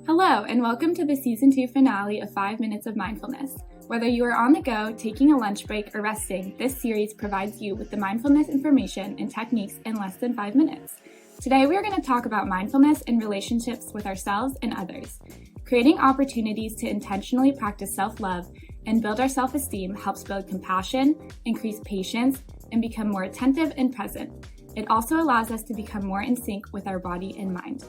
Hello, and welcome to the Season 2 finale of 5 Minutes of Mindfulness. Whether you are on the go, taking a lunch break, or resting, this series provides you with the mindfulness information and techniques in less than 5 minutes. Today, we are going to talk about mindfulness in relationships with ourselves and others. Creating opportunities to intentionally practice self-love and build our self-esteem helps build compassion, increase patience, and become more attentive and present. It also allows us to become more in sync with our body and mind.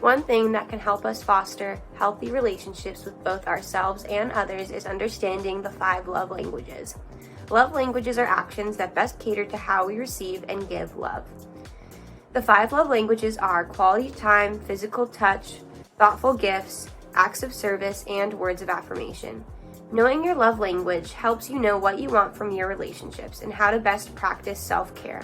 One thing that can help us foster healthy relationships with both ourselves and others is understanding the 5 love languages. Love languages are actions that best cater to how we receive and give love. The 5 love languages are quality time, physical touch, thoughtful gifts, acts of service, and words of affirmation. Knowing your love language helps you know what you want from your relationships and how to best practice self-care.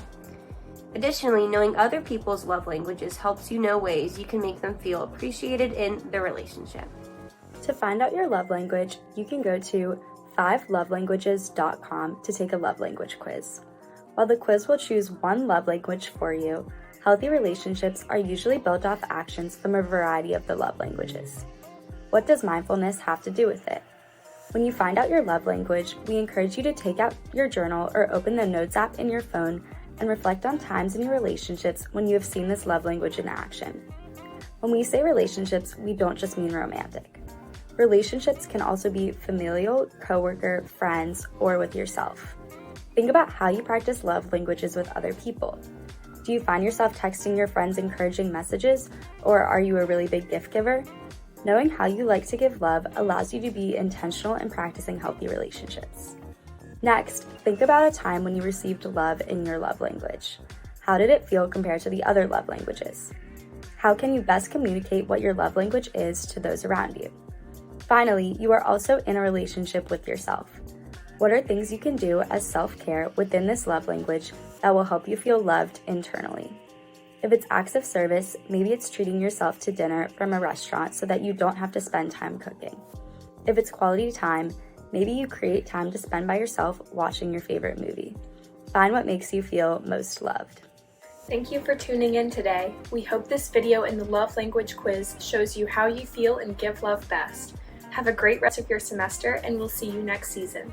Additionally, knowing other people's love languages helps you know ways you can make them feel appreciated in the relationship. To find out your love language, you can go to 5lovelanguages.com to take a love language quiz. While the quiz will choose one love language for you, healthy relationships are usually built off actions from a variety of the love languages. What does mindfulness have to do with it? When you find out your love language, we encourage you to take out your journal or open the Notes app in your phone and reflect on times in your relationships when you have seen this love language in action. When we say relationships, we don't just mean romantic. Relationships can also be familial, coworker, friends, or with yourself. Think about how you practice love languages with other people. Do you find yourself texting your friends encouraging messages, or are you a really big gift giver? Knowing how you like to give love allows you to be intentional in practicing healthy relationships. Next, think about a time when you received love in your love language. How did it feel compared to the other love languages? How can you best communicate what your love language is to those around you? Finally, you are also in a relationship with yourself. What are things you can do as self-care within this love language that will help you feel loved internally? If it's acts of service, maybe it's treating yourself to dinner from a restaurant so that you don't have to spend time cooking. If it's quality time, maybe you create time to spend by yourself watching your favorite movie. Find what makes you feel most loved. Thank you for tuning in today. We hope this video and the love language quiz shows you how you feel and give love best. Have a great rest of your semester, and we'll see you next season.